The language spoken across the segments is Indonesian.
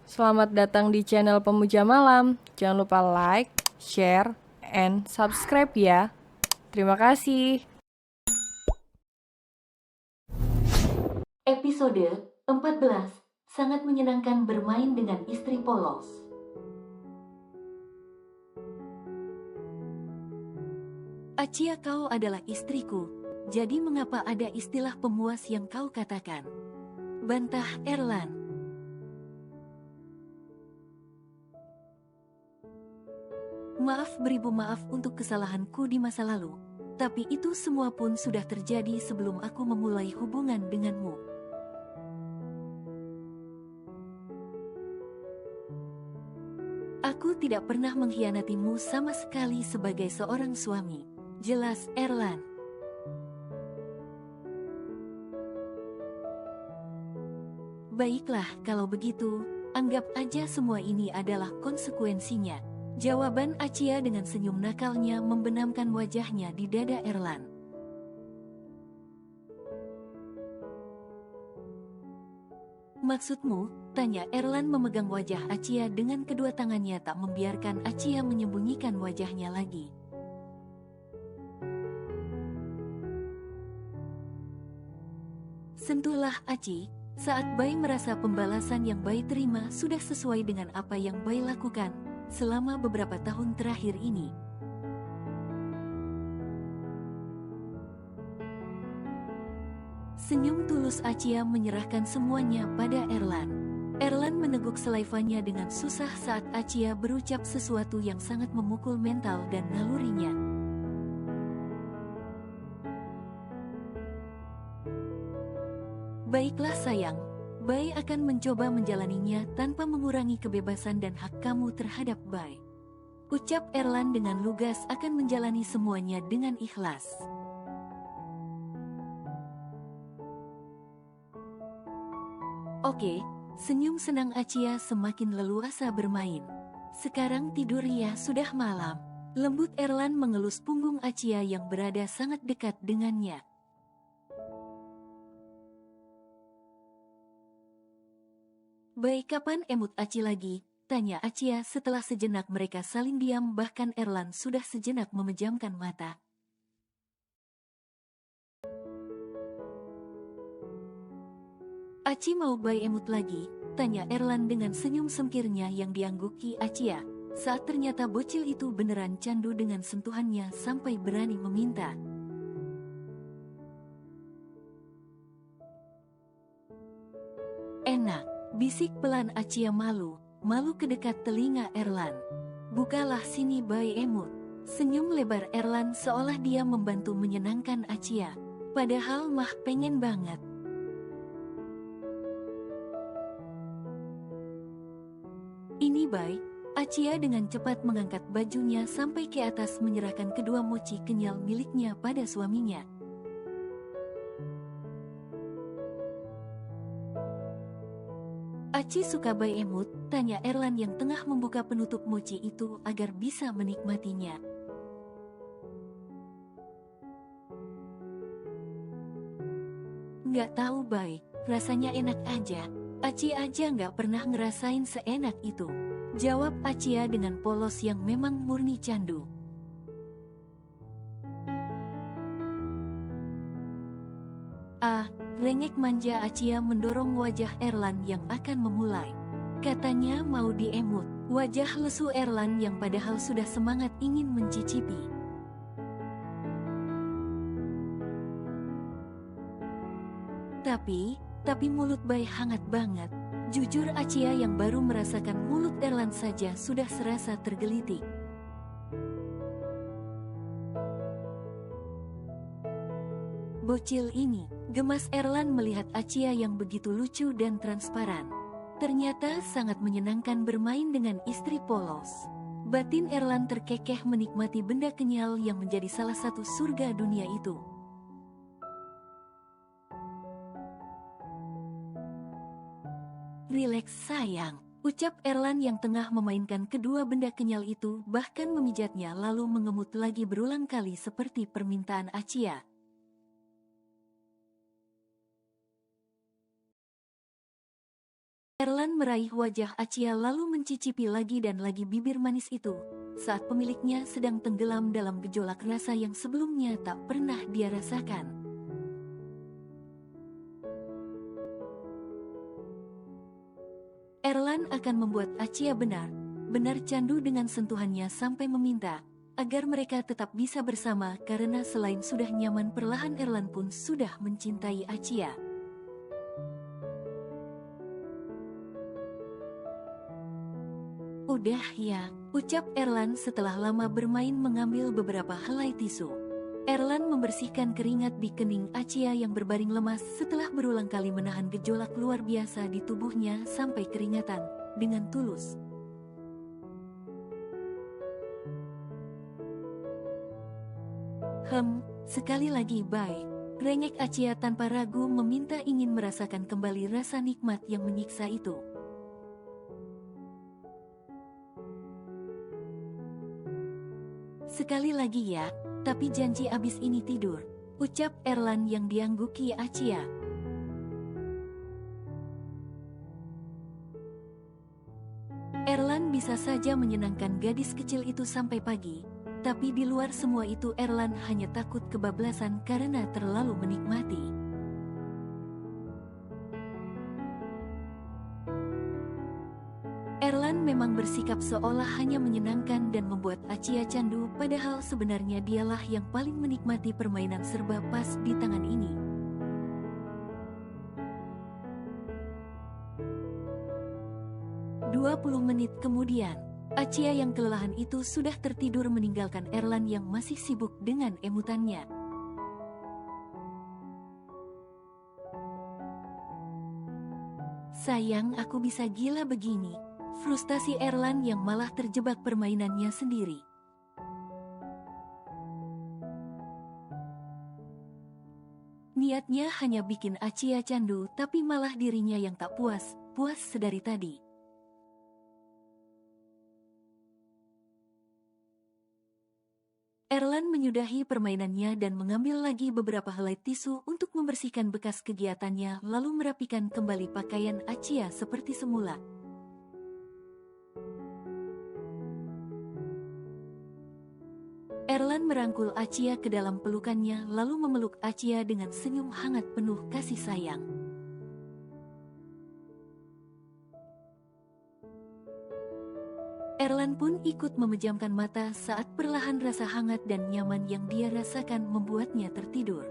Selamat datang di channel Pemuja Malam. Jangan lupa like, share, and subscribe ya. Terima kasih. Episode 14. Sangat menyenangkan bermain dengan istri polos. Acia, kau adalah istriku, jadi mengapa ada istilah pemuas yang kau katakan? Bantah Erlan. Maaf, beribu maaf untuk kesalahanku di masa lalu. Tapi itu semua pun sudah terjadi sebelum aku memulai hubungan denganmu. Aku tidak pernah mengkhianatimu sama sekali sebagai seorang suami. Jelas, Erlan. Baiklah, kalau begitu, anggap aja semua ini adalah konsekuensinya. Jawaban Acia dengan senyum nakalnya membenamkan wajahnya di dada Erlan. Maksudmu? Tanya Erlan memegang wajah Acia dengan kedua tangannya, tak membiarkan Acia menyembunyikan wajahnya lagi. Sentuhlah Aci. Saat Bai merasa pembalasan yang Bai terima sudah sesuai dengan apa yang Bai lakukan selama beberapa tahun terakhir ini. Senyum tulus Acia menyerahkan semuanya pada Erlan. Erlan meneguk selaivanya dengan susah saat Acia berucap sesuatu yang sangat memukul mental dan nalurinya. Baiklah sayang, Bai akan mencoba menjalaninya tanpa mengurangi kebebasan dan hak kamu terhadap Bai. Ucap Erlan dengan lugas, akan menjalani semuanya dengan ikhlas. Oke, senyum senang Acia semakin leluasa bermain. Sekarang tidur ya, sudah malam. Lembut Erlan mengelus punggung Acia yang berada sangat dekat dengannya. Baik, kapan emut Aci lagi? Tanya Acia setelah sejenak mereka saling diam, bahkan Erlan sudah sejenak memejamkan mata. Aci mau Bai emut lagi? Tanya Erlan dengan senyum sempirnya yang diangguki Acia. Saat ternyata bocil itu beneran candu dengan sentuhannya sampai berani meminta. Enak, bisik pelan Acia malu kedekat telinga Erlan. Bukalah sini Bai emut. Senyum lebar Erlan seolah dia membantu menyenangkan Acia. Padahal mah pengen banget. Ini Bai. Acia dengan cepat mengangkat bajunya sampai ke atas, menyerahkan kedua mochi kenyal miliknya pada suaminya. Aci suka Bai emut? Tanya Erlan yang tengah membuka penutup mochi itu agar bisa menikmatinya. Nggak tahu Bai, rasanya enak aja. Aci aja nggak pernah ngerasain seenak itu. Jawab Acia dengan polos yang memang murni candu. Ah, rengek manja Acia mendorong wajah Erlan yang akan memulai. Katanya mau diemut. Wajah lesu Erlan yang padahal sudah semangat ingin mencicipi. Tapi mulut Bai hangat banget. Jujur Acia yang baru merasakan mulut Erlan saja sudah serasa tergelitik. Bocil ini, gemas Erlan melihat Acia yang begitu lucu dan transparan. Ternyata sangat menyenangkan bermain dengan istri polos. Batin Erlan terkekeh menikmati benda kenyal yang menjadi salah satu surga dunia itu. Rileks sayang, ucap Erlan yang tengah memainkan kedua benda kenyal itu, bahkan memijatnya lalu mengemut lagi berulang kali seperti permintaan Acia. Erlan meraih wajah Acia lalu mencicipi lagi dan lagi bibir manis itu, saat pemiliknya sedang tenggelam dalam gejolak rasa yang sebelumnya tak pernah dia rasakan. Erlan akan membuat Acia benar candu dengan sentuhannya sampai meminta agar mereka tetap bisa bersama karena selain sudah nyaman perlahan Erlan pun sudah mencintai Acia. Udah ya, ucap Erlan setelah lama bermain mengambil beberapa helai tisu. Erlan membersihkan keringat di kening Acia yang berbaring lemas setelah berulang kali menahan gejolak luar biasa di tubuhnya sampai keringatan, dengan tulus. Sekali lagi baik. Rengek Acia tanpa ragu meminta ingin merasakan kembali rasa nikmat yang menyiksa itu. Sekali lagi ya, tapi janji abis ini tidur, ucap Erlan yang diangguki Acia. Erlan bisa saja menyenangkan gadis kecil itu sampai pagi, tapi di luar semua itu Erlan hanya takut kebablasan karena terlalu menikmati. Erlan memang bersikap seolah hanya menyenangkan dan membuat Acia candu, padahal sebenarnya dialah yang paling menikmati permainan serba pas di tangan ini. "20 menit kemudian, Acia yang kelelahan itu sudah tertidur meninggalkan Erlan yang masih sibuk dengan emutannya. "Sayang, aku bisa gila begini," frustasi Erlan yang malah terjebak permainannya sendiri. Niatnya hanya bikin Acia candu, tapi malah dirinya yang tak puas sedari tadi. Erlan menyudahi permainannya dan mengambil lagi beberapa helai tisu untuk membersihkan bekas kegiatannya lalu merapikan kembali pakaian Acia seperti semula. Erlan merangkul Acia ke dalam pelukannya lalu memeluk Acia dengan senyum hangat penuh kasih sayang. Erlan pun ikut memejamkan mata saat perlahan rasa hangat dan nyaman yang dia rasakan membuatnya tertidur.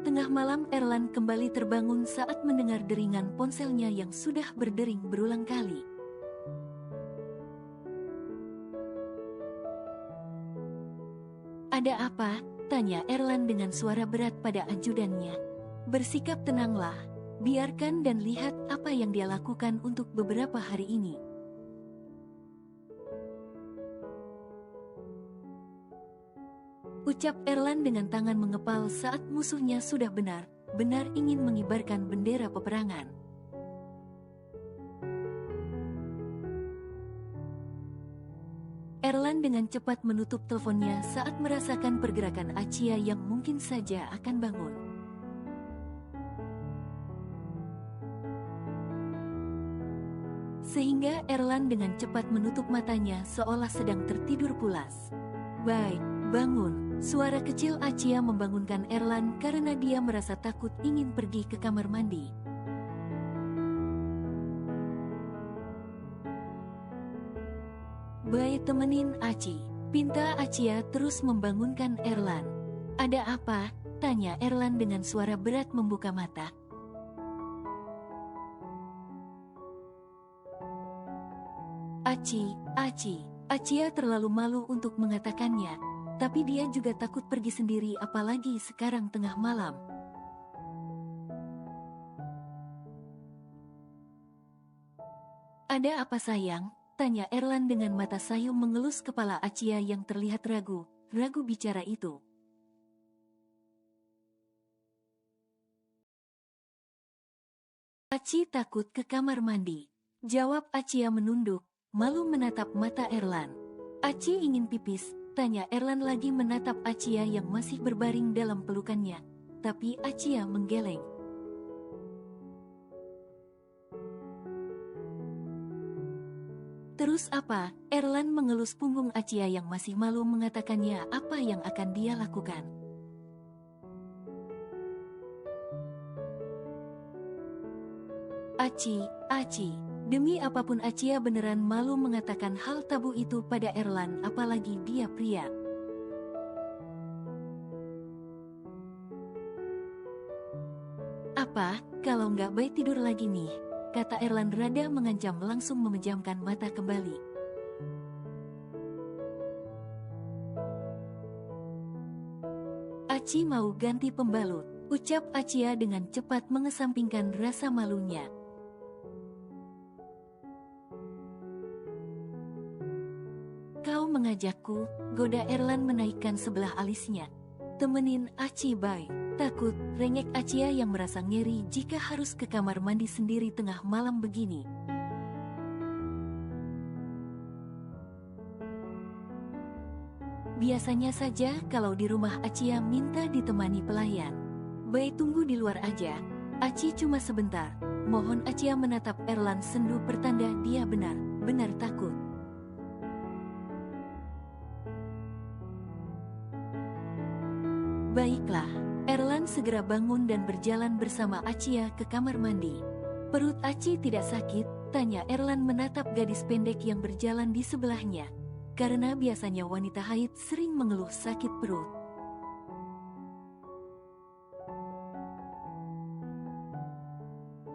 Tengah malam Erlan kembali terbangun saat mendengar deringan ponselnya yang sudah berdering berulang kali. "Ada apa?" tanya Erlan dengan suara berat pada ajudannya. "Bersikap tenanglah, biarkan dan lihat apa yang dia lakukan untuk beberapa hari ini." Ucap Erlan dengan tangan mengepal saat musuhnya sudah benar-benar ingin mengibarkan bendera peperangan. Erlan dengan cepat menutup teleponnya saat merasakan pergerakan Acia yang mungkin saja akan bangun. Sehingga Erlan dengan cepat menutup matanya seolah sedang tertidur pulas. "Baik, bangun." Suara kecil Acia membangunkan Erlan karena dia merasa takut ingin pergi ke kamar mandi. "Baik, temenin Aci," pinta Acia terus membangunkan Erlan. "Ada apa?" tanya Erlan dengan suara berat membuka mata. Aci. Acia terlalu malu untuk mengatakannya, tapi dia juga takut pergi sendiri apalagi sekarang tengah malam. "Ada apa sayang?" tanya Erlan dengan mata sayu mengelus kepala Acia yang terlihat ragu bicara itu. "Aci takut ke kamar mandi," jawab Acia menunduk, malu menatap mata Erlan. "Aci ingin pipis?" tanya Erlan lagi menatap Acia yang masih berbaring dalam pelukannya. tapi Acia menggeleng. Terus apa? Erlan mengelus punggung Acia yang masih malu mengatakannya apa yang akan dia lakukan. Aci, demi apapun Acia beneran malu mengatakan hal tabu itu pada Erlan, apalagi dia pria. Apa, kalau nggak baik tidur lagi nih? Kata Erlan rada mengancam langsung memejamkan mata kembali. Aci mau ganti pembalut, ucap Acia dengan cepat mengesampingkan rasa malunya. Kau mengajakku, goda Erlan menaikkan sebelah alisnya. Temenin Aci bye. Takut, rengek Acia yang merasa ngeri jika harus ke kamar mandi sendiri tengah malam begini. Biasanya saja kalau di rumah Acia minta ditemani pelayan. Bye tunggu di luar aja. Aci cuma sebentar. Mohon. Acia menatap Erlan sendu pertanda dia benar takut. Baiklah, Erlan segera bangun dan berjalan bersama Acia ke kamar mandi. Perut Aci tidak sakit? Tanya Erlan menatap gadis pendek yang berjalan di sebelahnya. Karena biasanya wanita haid sering mengeluh sakit perut.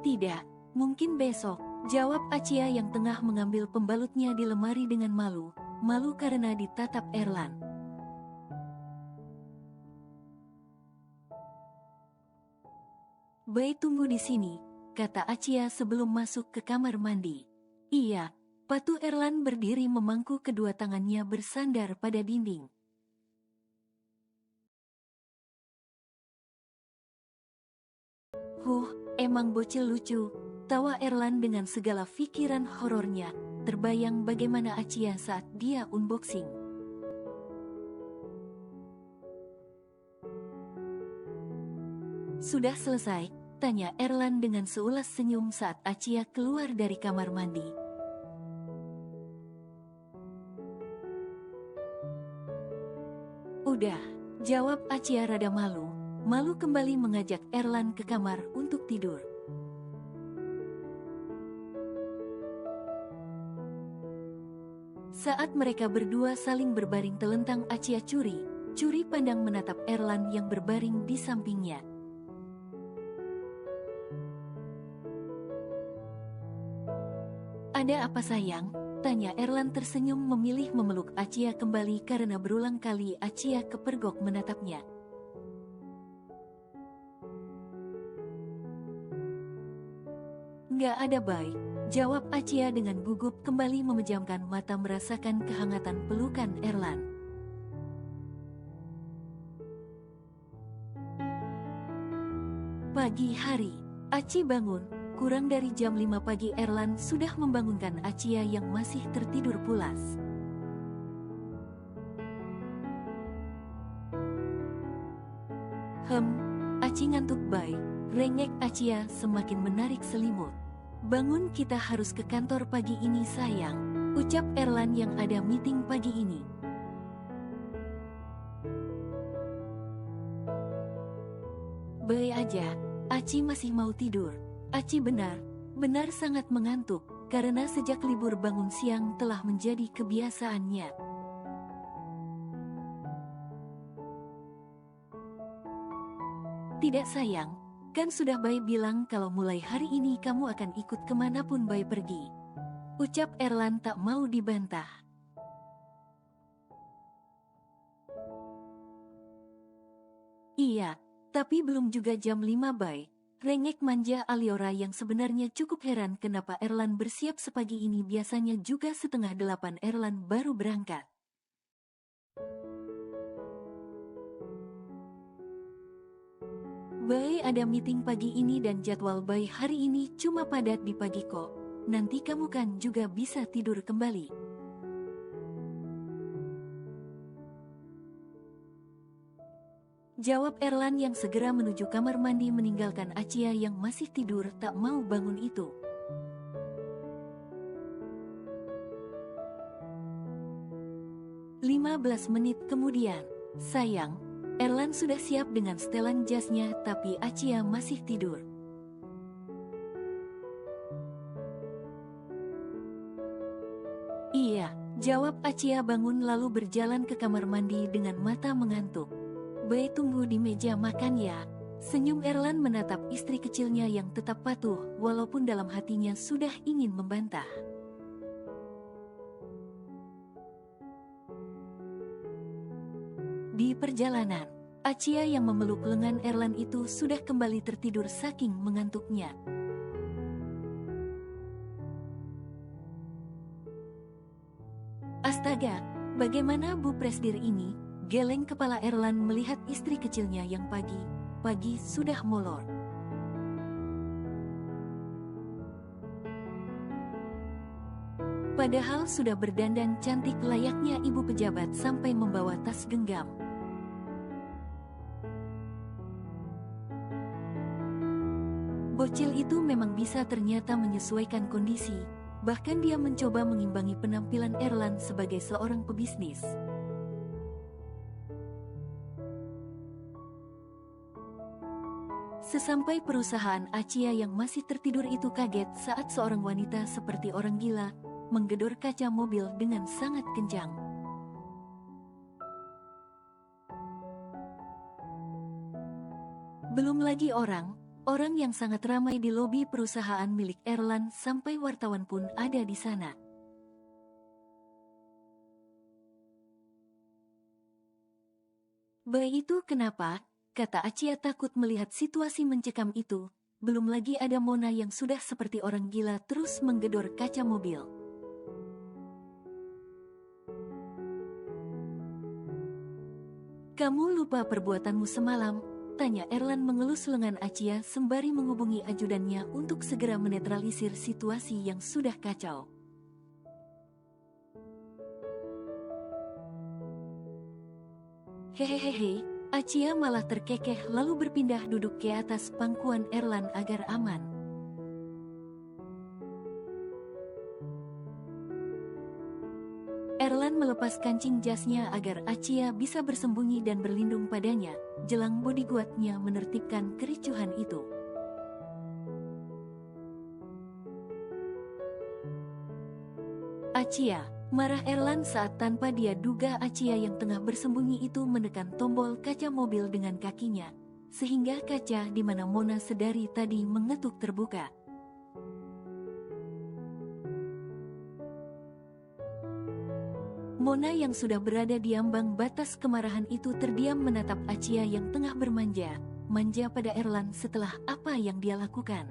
Tidak, mungkin besok, jawab Acia yang tengah mengambil pembalutnya di lemari dengan malu karena ditatap Erlan. Baik tunggu di sini, kata Acia sebelum masuk ke kamar mandi. Iya, patuh Erlan berdiri memangku kedua tangannya bersandar pada dinding. Emang bocil lucu, tawa Erlan dengan segala pikiran horornya, terbayang bagaimana Acia saat dia unboxing. Sudah selesai? Tanya Erlan dengan seulas senyum saat Acia keluar dari kamar mandi. Udah, jawab Acia rada malu kembali mengajak Erlan ke kamar untuk tidur. Saat mereka berdua saling berbaring telentang, Acia curi pandang menatap Erlan yang berbaring di sampingnya. Ada apa sayang? Tanya Erlan tersenyum memilih memeluk Acia kembali karena berulang kali Acia kepergok menatapnya. Nggak ada baik, jawab Acia dengan gugup kembali memejamkan mata merasakan kehangatan pelukan Erlan. Pagi hari, Aci bangun. Kurang dari jam 5 pagi Erlan sudah membangunkan Acia yang masih tertidur pulas. Aci ngantuk bye, rengek Acia semakin menarik selimut. Bangun, kita harus ke kantor pagi ini sayang, ucap Erlan yang ada meeting pagi ini. Bye aja, Aci masih mau tidur. Aci benar sangat mengantuk, karena sejak libur bangun siang telah menjadi kebiasaannya. Tidak sayang, kan sudah Bay bilang kalau mulai hari ini kamu akan ikut kemanapun Bay pergi. Ucap Erlan tak mau dibantah. Iya, tapi belum juga jam 5 Bay. Rengek manja Aliora yang sebenarnya cukup heran kenapa Erlan bersiap sepagi ini, biasanya juga setengah 8 Erlan baru berangkat. Bay ada meeting pagi ini dan jadwal Bay hari ini cuma padat di pagi kok. Nanti kamu kan juga bisa tidur kembali. Jawab Erlan yang segera menuju kamar mandi meninggalkan Acia yang masih tidur tak mau bangun itu. "15 menit kemudian, sayang, Erlan sudah siap dengan setelan jasnya tapi Acia masih tidur. Iya, jawab Acia bangun lalu berjalan ke kamar mandi dengan mata mengantuk. "Bae tunggu di meja makan ya." Senyum Erlan menatap istri kecilnya yang tetap patuh walaupun dalam hatinya sudah ingin membantah. Di perjalanan, Acia yang memeluk lengan Erlan itu sudah kembali tertidur saking mengantuknya. "Astaga, bagaimana Bu Presdir ini?" Geleng kepala Erlan melihat istri kecilnya yang pagi sudah molor. Padahal sudah berdandan cantik layaknya ibu pejabat sampai membawa tas genggam. Bocil itu memang bisa ternyata menyesuaikan kondisi, bahkan dia mencoba mengimbangi penampilan Erlan sebagai seorang pebisnis. Sesampai perusahaan, Acia yang masih tertidur itu kaget saat seorang wanita seperti orang gila menggedor kaca mobil dengan sangat kencang. Belum lagi orang yang sangat ramai di lobi perusahaan milik Erlan sampai wartawan pun ada di sana. "Bae itu kenapa?" kata Acia takut melihat situasi mencekam itu. Belum lagi ada Mona yang sudah seperti orang gila terus menggedor kaca mobil. "Kamu lupa perbuatanmu semalam?" tanya Erlan mengelus lengan Acia sembari menghubungi ajudannya untuk segera menetralisir situasi yang sudah kacau. "Hehehe," Acia malah terkekeh lalu berpindah duduk ke atas pangkuan Erlan agar aman. Erlan melepas kancing jasnya agar Acia bisa bersembunyi dan berlindung padanya, jelang bodyguardnya menertibkan kericuhan itu. "Acia," marah Erlan saat tanpa dia duga Acia yang tengah bersembunyi itu menekan tombol kaca mobil dengan kakinya, sehingga kaca di mana Mona sedari tadi mengetuk terbuka. Mona yang sudah berada di ambang batas kemarahan itu terdiam menatap Acia yang tengah manja pada Erlan setelah apa yang dia lakukan.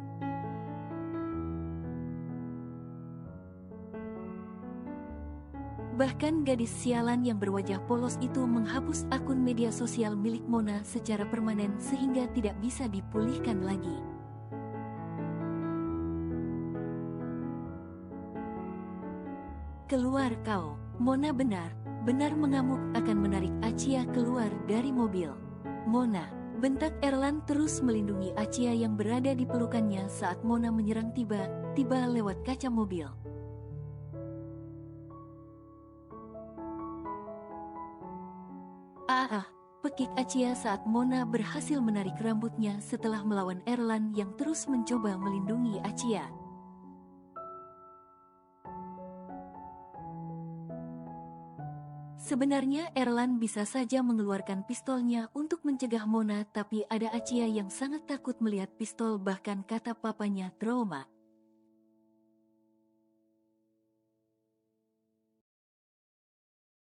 Bahkan gadis sialan yang berwajah polos itu menghapus akun media sosial milik Mona secara permanen sehingga tidak bisa dipulihkan lagi. "Keluar kau!" Mona benar mengamuk akan menarik Acia keluar dari mobil. "Mona!" bentak Erlan terus melindungi Acia yang berada di pelukannya saat Mona menyerang tiba-tiba lewat kaca mobil. Pekik Acia saat Mona berhasil menarik rambutnya setelah melawan Erlan yang terus mencoba melindungi Acia. Sebenarnya Erlan bisa saja mengeluarkan pistolnya untuk mencegah Mona, tapi ada Acia yang sangat takut melihat pistol, bahkan kata papanya trauma.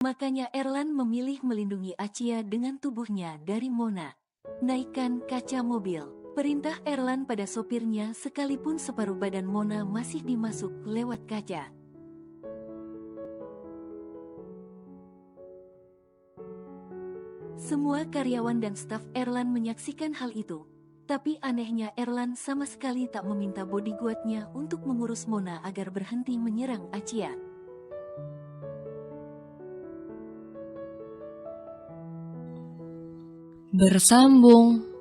Makanya Erlan memilih melindungi Acia dengan tubuhnya dari Mona. "Naikkan kaca mobil," perintah Erlan pada sopirnya sekalipun separuh badan Mona masih dimasuk lewat kaca. Semua karyawan dan staf Erlan menyaksikan hal itu. Tapi anehnya Erlan sama sekali tak meminta bodyguardnya untuk mengurus Mona agar berhenti menyerang Acia. bersambung.